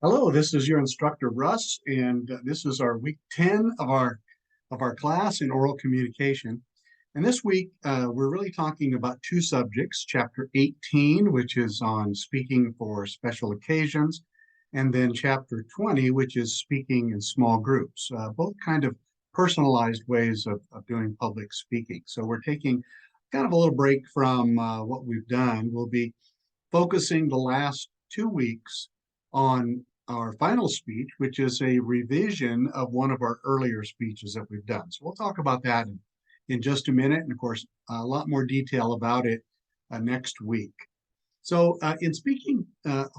Hello, this is your instructor Russ, and this is our week 10 of our class in oral communication. And this week, we're really talking about two subjects, chapter 18, which is on speaking for special occasions, and then chapter 20, which is speaking in small groups, both kind of personalized ways of doing public speaking. So we're taking kind of a little break from what we've done. We'll be focusing the last 2 weeks on our final speech, which is a revision of one of our earlier speeches that we've done. So we'll talk about that in just a minute. And of course, a lot more detail about it next week. So in speaking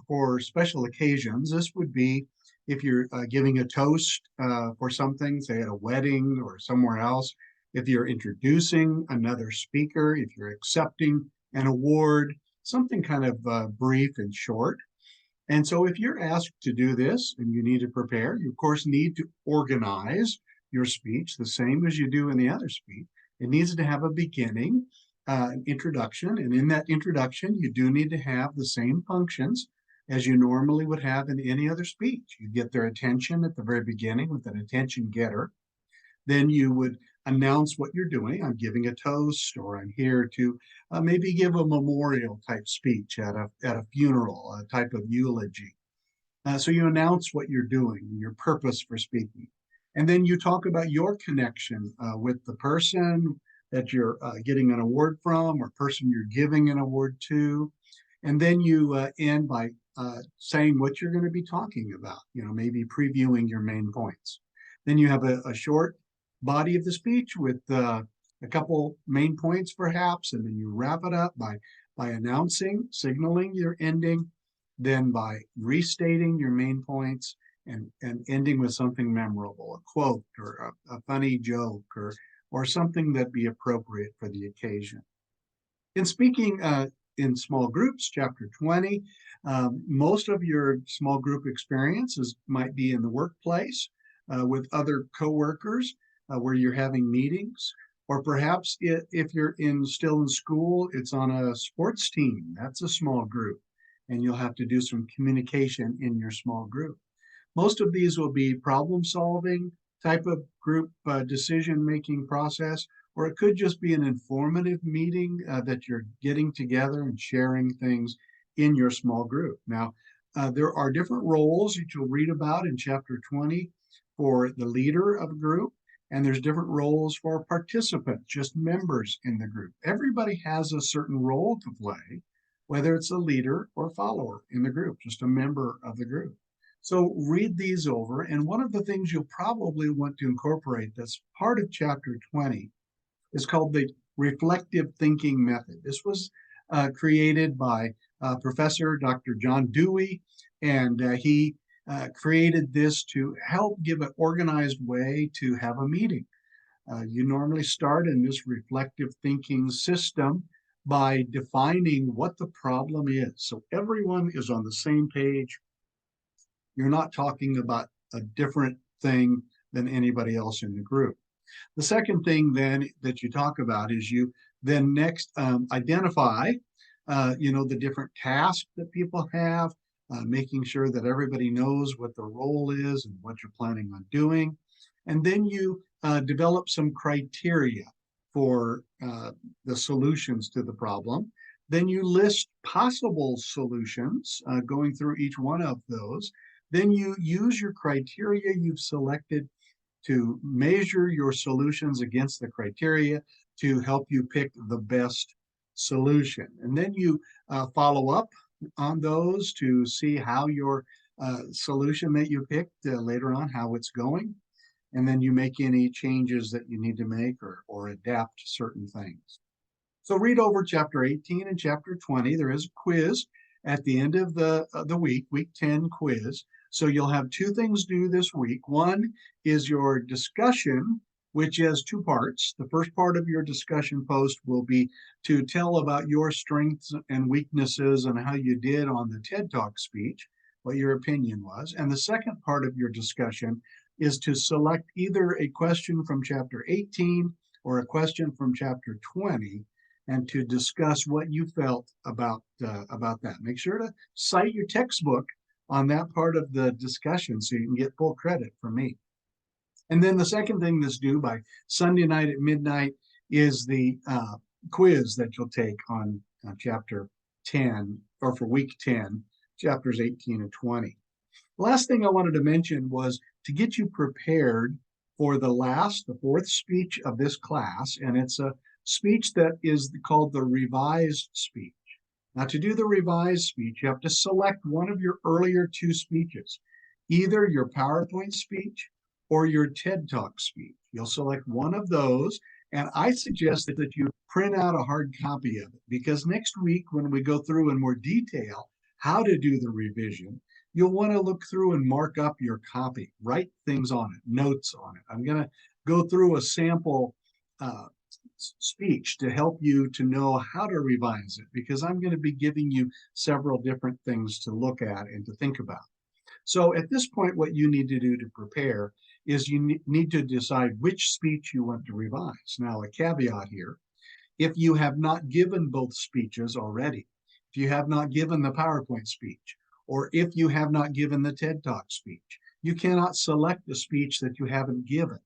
for special occasions, this would be if you're giving a toast for something, say at a wedding or somewhere else, if you're introducing another speaker, if you're accepting an award, something kind of brief and short. And so if you're asked to do this and you need to prepare, you of course need to organize your speech the same as you do in the other speech. It needs to have a beginning, an introduction, and in that introduction, you do need to have the same functions as you normally would have in any other speech. You get their attention at the very beginning with an attention getter. Then you would announce what you're doing. I'm giving a toast, or I'm here to maybe give a memorial type speech at a funeral, a type of eulogy. So you announce what you're doing, your purpose for speaking. And then you talk about your connection with the person that you're getting an award from or person you're giving an award to. And then you end by saying what you're going to be talking about, maybe previewing your main points. Then you have a short body of the speech with a couple main points perhaps, and then you wrap it up by announcing, signaling your ending, then by restating your main points and ending with something memorable, a quote or a funny joke or something that be appropriate for the occasion. In speaking in small groups, chapter 20, most of your small group experiences might be in the workplace with other coworkers where you're having meetings, or perhaps if you're still in school, it's on a sports team. That's a small group, and you'll have to do some communication in your small group. Most of these will be problem solving type of group decision making process, or it could just be an informative meeting that you're getting together and sharing things in your small group. Now, there are different roles that you'll read about in chapter 20 for the leader of a group, and there's different roles for participants, just members in the group. Everybody has a certain role to play, whether it's a leader or follower in the group, just a member of the group. So read these over, and one of the things you'll probably want to incorporate that's part of chapter 20 is called the reflective thinking method. This was created by Professor Dr. John Dewey, and he created this to help give an organized way to have a meeting. You normally start in this reflective thinking system by defining what the problem is. So everyone is on the same page. You're not talking about a different thing than anybody else in the group. The second thing then that you talk about is you then next identify, the different tasks that people have, making sure that everybody knows what their role is and what you're planning on doing. And then you develop some criteria for the solutions to the problem. Then you list possible solutions, going through each one of those. Then you use your criteria you've selected to measure your solutions against the criteria to help you pick the best solution. And then you follow up on those to see how your solution that you picked later on, how it's going. And then you make any changes that you need to make or adapt certain things. So read over chapter 18 and chapter 20. There is a quiz at the end of the week 10 quiz. So you'll have two things due this week. One is your discussion, which has two parts. The first part of your discussion post will be to tell about your strengths and weaknesses and how you did on the TED Talk speech, what your opinion was. And the second part of your discussion is to select either a question from chapter 18 or a question from chapter 20 and to discuss what you felt about that. Make sure to cite your textbook on that part of the discussion so you can get full credit from me. And then the second thing that's due by Sunday night at midnight is the quiz that you'll take on chapter 10, or for week 10, chapters 18 and 20. The last thing I wanted to mention was to get you prepared for the fourth speech of this class, and it's a speech that is called the revised speech. Now, to do the revised speech, you have to select one of your earlier two speeches, either your PowerPoint speech or your TED Talk speech. You'll select one of those, and I suggest that you print out a hard copy of it, because next week, when we go through in more detail how to do the revision, you'll want to look through and mark up your copy, write things on it, notes on it. I'm going to go through a sample speech to help you to know how to revise it, because I'm going to be giving you several different things to look at and to think about. So at this point, what you need to do to prepare is you need to decide which speech you want to revise. Now, a caveat here: if you have not given both speeches already, if you have not given the PowerPoint speech, or if you have not given the TED Talk speech, you cannot select a speech that you haven't given.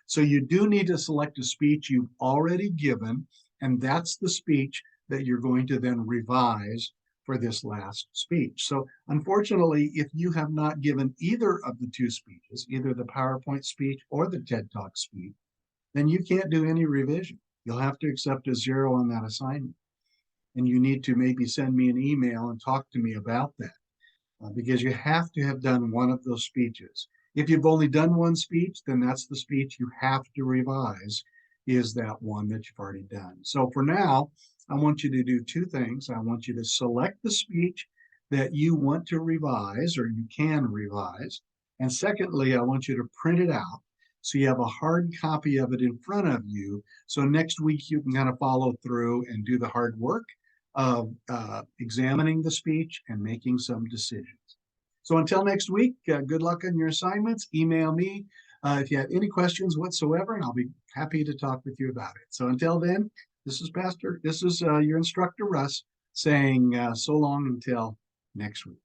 So you do need to select a speech you've already given, and that's the speech that you're going to then revise for this last speech. So unfortunately, if you have not given either of the two speeches, either the PowerPoint speech or the TED Talk speech, then you can't do any revision. You'll have to accept a 0 on that assignment. And you need to maybe send me an email and talk to me about that, because you have to have done one of those speeches. If you've only done one speech, then that's the speech you have to revise, is that one that you've already done. So for now, I want you to do two things. I want you to select the speech that you want to revise, or you can revise. And secondly, I want you to print it out so you have a hard copy of it in front of you. So next week you can kind of follow through and do the hard work of examining the speech and making some decisions. So until next week, good luck on your assignments. Email me if you have any questions whatsoever, and I'll be happy to talk with you about it. So until then, this is your instructor, Russ, saying so long until next week.